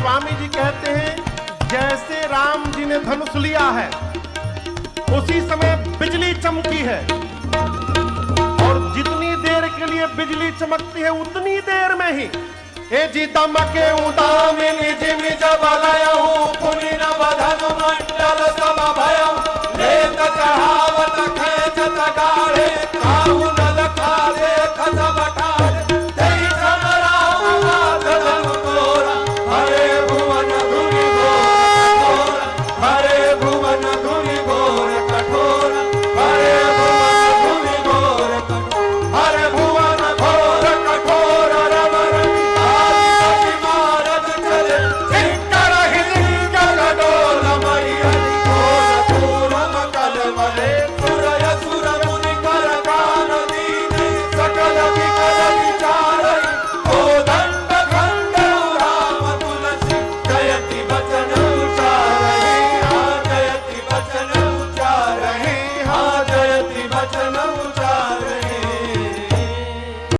स्वामी जी कहते हैं जैसे राम जी ने धनुष लिया है उसी समय बिजली चमकी है, और जितनी देर के लिए बिजली चमकती है उतनी देर में ही ए जी दमके उदामिनी जिमि जबलयहु पुनिन बधनु मंडल समभयं लेत चढ़ावत खेचत गाढ़े